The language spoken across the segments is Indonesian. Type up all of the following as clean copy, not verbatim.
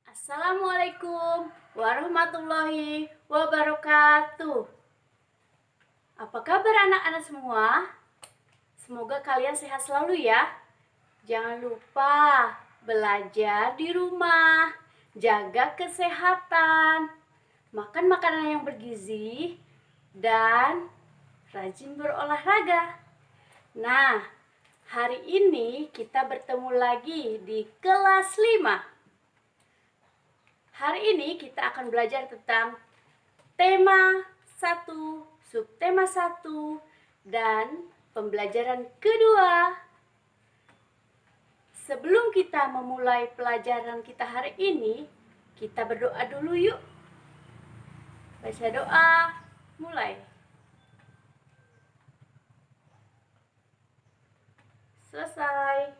Assalamualaikum warahmatullahi wabarakatuh. Apa kabar anak-anak semua? Semoga kalian sehat selalu ya. Jangan lupa belajar di rumah, jaga kesehatan, makan makanan yang bergizi, dan rajin berolahraga. Nah, hari ini kita bertemu lagi di kelas 5. Hari ini kita akan belajar tentang tema 1, subtema 1, dan pembelajaran kedua. Sebelum kita memulai pelajaran kita hari ini, kita berdoa dulu yuk. Baca doa, mulai. Selesai.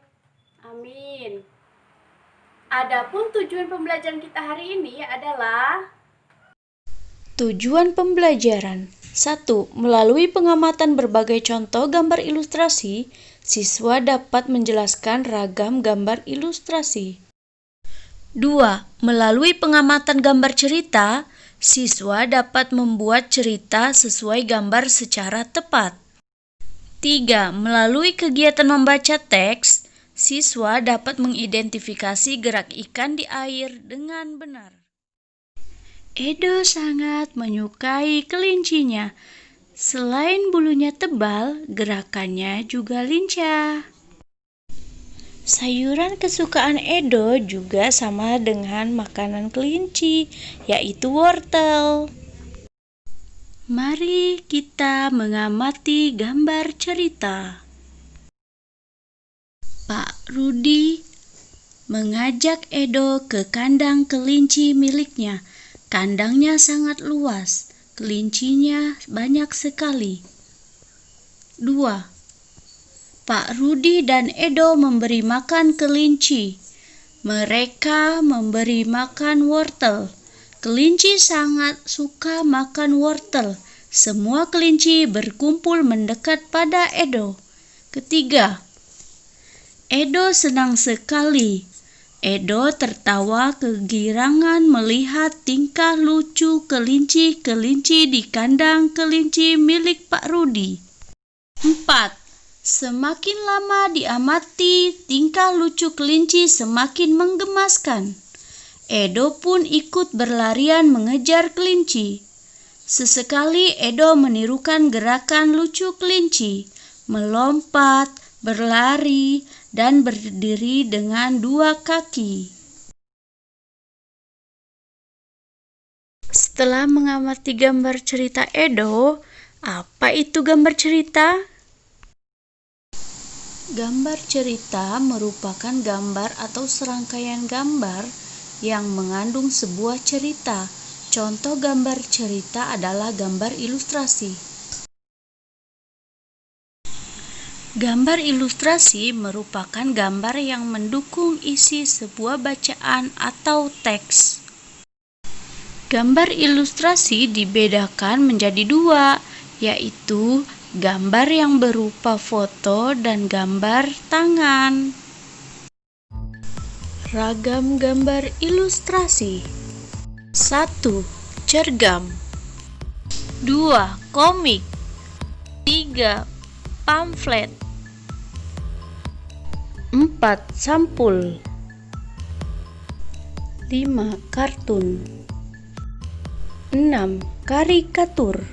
Amin. Adapun tujuan pembelajaran kita hari ini adalah tujuan pembelajaran 1. Melalui pengamatan berbagai contoh gambar ilustrasi, siswa dapat menjelaskan ragam gambar ilustrasi. 2. Melalui pengamatan gambar cerita, siswa dapat membuat cerita sesuai gambar secara tepat. 3. Melalui kegiatan membaca teks, siswa dapat mengidentifikasi gerak ikan di air dengan benar. Edo sangat menyukai kelincinya. Selain bulunya tebal, gerakannya juga lincah. Sayuran kesukaan Edo juga sama dengan makanan kelinci, yaitu wortel. Mari kita mengamati gambar cerita. Pak Rudi mengajak Edo ke kandang kelinci miliknya. Kandangnya sangat luas, kelincinya banyak sekali. 2. Pak Rudi dan Edo memberi makan kelinci. Mereka memberi makan wortel. Kelinci sangat suka makan wortel. Semua kelinci berkumpul mendekat pada Edo. 3. Edo senang sekali. Edo tertawa kegirangan melihat tingkah lucu kelinci-kelinci di kandang kelinci milik Pak Rudi. 4. Semakin lama diamati, tingkah lucu kelinci semakin menggemaskan. Edo pun ikut berlarian mengejar kelinci. Sesekali Edo menirukan gerakan lucu kelinci, melompat, berlari, dan berdiri dengan 2 kaki. Setelah mengamati gambar cerita Edo, apa itu gambar cerita? Gambar cerita merupakan gambar atau serangkaian gambar yang mengandung sebuah cerita. Contoh gambar cerita adalah gambar ilustrasi. Gambar ilustrasi merupakan gambar yang mendukung isi sebuah bacaan atau teks. Gambar ilustrasi dibedakan menjadi 2, yaitu gambar yang berupa foto dan gambar tangan. Ragam gambar ilustrasi. 1. Cergam. 2. Komik. 3. Pamflet. 4. Sampul. 5. Kartun. 6. Karikatur.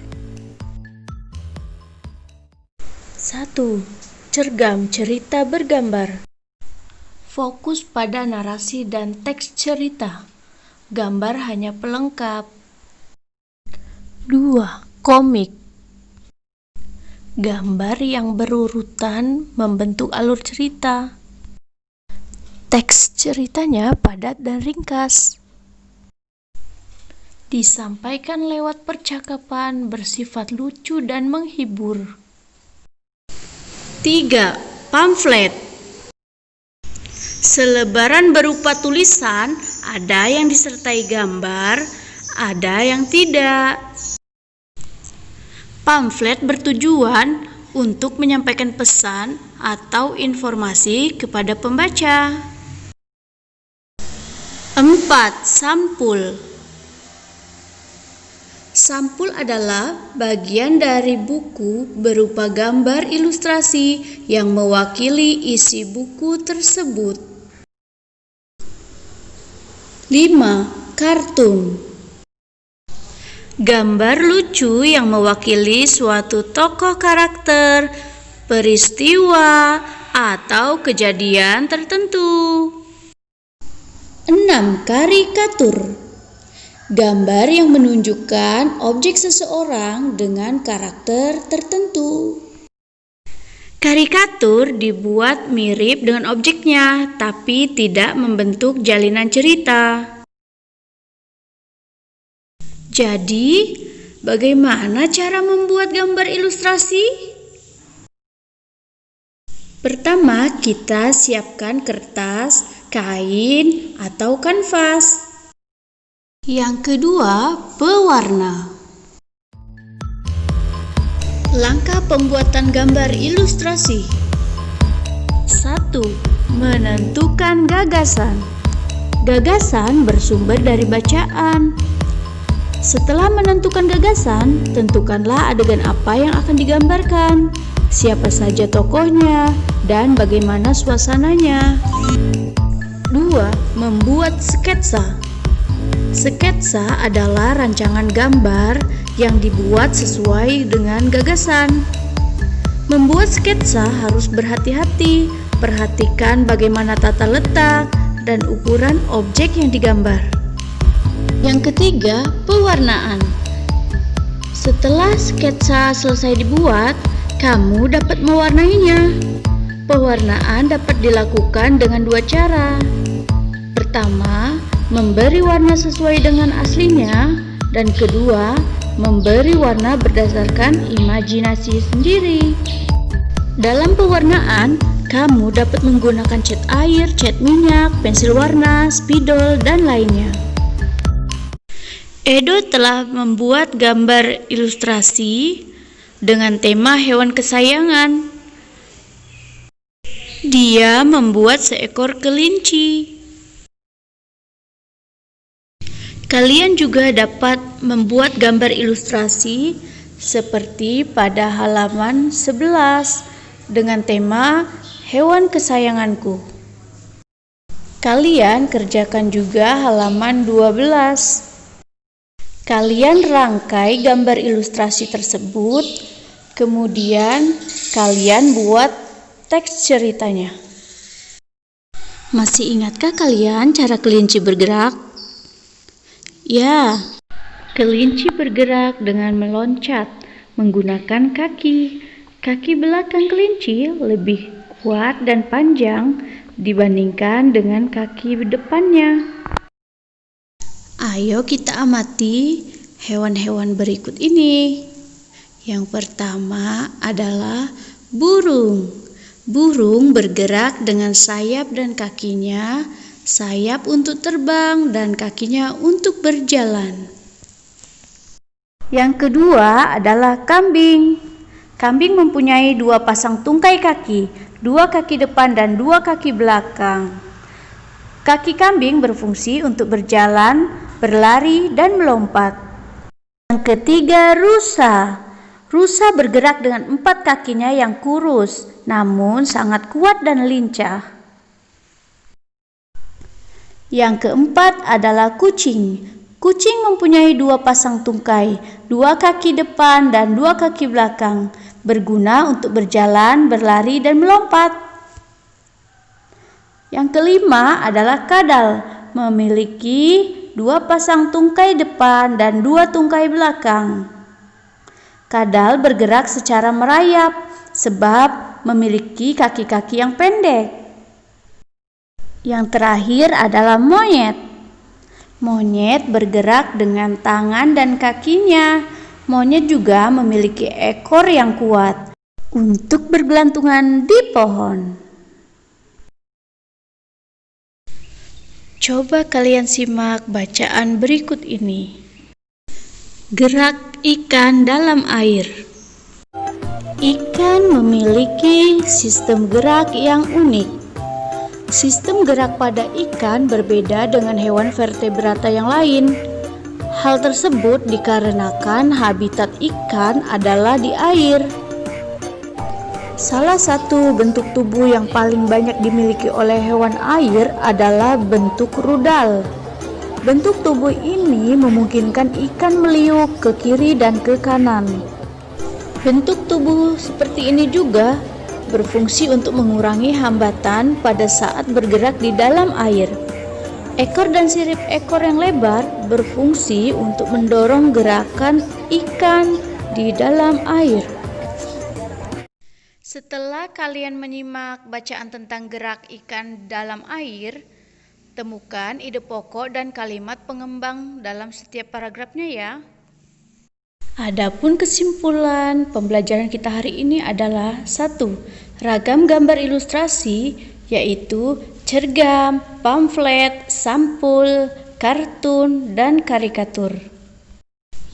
1. Cergam cerita bergambar. Fokus pada narasi dan teks cerita. Gambar hanya pelengkap. 2. Komik. Gambar yang berurutan membentuk alur cerita. Teks ceritanya padat dan ringkas. Disampaikan lewat percakapan bersifat lucu dan menghibur. 3. Pamflet. Selebaran berupa tulisan, ada yang disertai gambar, ada yang tidak. Pamflet bertujuan untuk menyampaikan pesan atau informasi kepada pembaca. 4. Sampul. Sampul adalah bagian dari buku berupa gambar ilustrasi yang mewakili isi buku tersebut. 5. Kartun. Gambar lucu yang mewakili suatu tokoh karakter, peristiwa, atau kejadian tertentu. 6. Karikatur. Gambar yang menunjukkan objek seseorang dengan karakter tertentu. Karikatur dibuat mirip dengan objeknya, tapi tidak membentuk jalinan cerita. Jadi, bagaimana cara membuat gambar ilustrasi? Pertama, kita siapkan kertas, kain, atau kanvas. Yang kedua, pewarna. Langkah pembuatan gambar ilustrasi. 1. Menentukan gagasan. Gagasan bersumber dari bacaan. Setelah menentukan gagasan, tentukanlah adegan apa yang akan digambarkan, siapa saja tokohnya, dan bagaimana suasananya. 2. Membuat sketsa. Sketsa adalah rancangan gambar yang dibuat sesuai dengan gagasan. Membuat sketsa harus berhati-hati, perhatikan bagaimana tata letak dan ukuran objek yang digambar. Yang ketiga, pewarnaan. Setelah sketsa selesai dibuat, kamu dapat mewarnainya. Pewarnaan dapat dilakukan dengan 2 cara. Pertama, memberi warna sesuai dengan aslinya, dan kedua, memberi warna berdasarkan imajinasi sendiri. Dalam pewarnaan, kamu dapat menggunakan cat air, cat minyak, pensil warna, spidol, dan lainnya. Edo telah membuat gambar ilustrasi dengan tema hewan kesayangan. Dia membuat seekor kelinci. Kalian juga dapat membuat gambar ilustrasi seperti pada halaman 11 dengan tema hewan kesayanganku. Kalian kerjakan juga halaman 12. Kalian rangkai gambar ilustrasi tersebut, kemudian kalian buat teks ceritanya. Masih ingatkah kalian cara kelinci bergerak? Ya, kelinci bergerak dengan meloncat menggunakan kaki. Kaki belakang kelinci lebih kuat dan panjang dibandingkan dengan kaki depannya. Ayo kita amati hewan-hewan berikut ini. Yang pertama adalah burung. Burung bergerak dengan sayap dan kakinya. Sayap untuk terbang dan kakinya untuk berjalan. Yang kedua adalah kambing. Kambing mempunyai 2 pasang tungkai kaki, 2 kaki depan dan 2 kaki belakang. Kaki kambing berfungsi untuk berjalan, berlari, dan melompat. Yang ketiga, rusa. Rusa bergerak dengan 4 kakinya yang kurus, namun sangat kuat dan lincah. Yang keempat adalah kucing. Kucing mempunyai 2 pasang tungkai, 2 kaki depan dan 2 kaki belakang, berguna untuk berjalan, berlari, dan melompat. Yang kelima adalah kadal, memiliki 2 pasang tungkai depan dan 2 tungkai belakang. Kadal bergerak secara merayap sebab memiliki kaki-kaki yang pendek. Yang terakhir adalah monyet. Monyet bergerak dengan tangan dan kakinya. Monyet juga memiliki ekor yang kuat untuk bergelantungan di pohon. Coba kalian simak bacaan berikut ini. Gerak ikan dalam air. Ikan memiliki sistem gerak yang unik. Sistem gerak pada ikan berbeda dengan hewan vertebrata yang lain. Hal tersebut dikarenakan habitat ikan adalah di air. Salah satu bentuk tubuh yang paling banyak dimiliki oleh hewan air adalah bentuk rudal. Bentuk tubuh ini memungkinkan ikan meliuk ke kiri dan ke kanan. Bentuk tubuh seperti ini juga berfungsi untuk mengurangi hambatan pada saat bergerak di dalam air. Ekor dan sirip ekor yang lebar berfungsi untuk mendorong gerakan ikan di dalam air. Setelah kalian menyimak bacaan tentang gerak ikan dalam air, temukan ide pokok dan kalimat pengembang dalam setiap paragrafnya ya. Adapun kesimpulan pembelajaran kita hari ini adalah 1. Ragam gambar ilustrasi yaitu cergam, pamflet, sampul, kartun, dan karikatur.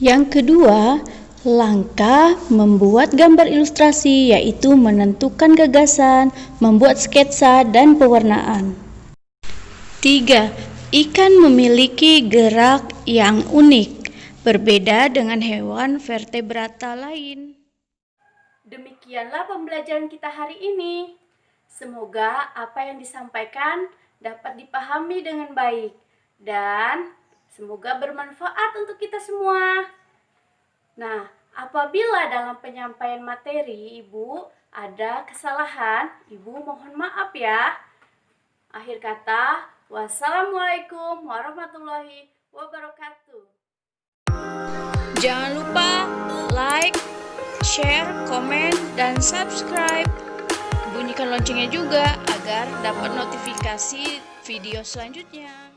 Yang kedua, langkah membuat gambar ilustrasi yaitu menentukan gagasan, membuat sketsa, dan pewarnaan. 3. Ikan memiliki gerak yang unik, berbeda dengan hewan vertebrata lain. Demikianlah pembelajaran kita hari ini. Semoga apa yang disampaikan dapat dipahami dengan baik dan semoga bermanfaat untuk kita semua. Nah, apabila dalam penyampaian materi Ibu ada kesalahan, Ibu mohon maaf ya. Akhir kata, wassalamualaikum warahmatullahi wabarakatuh. Jangan lupa like, share, komen, dan subscribe. Bunyikan loncengnya juga agar dapat notifikasi video selanjutnya.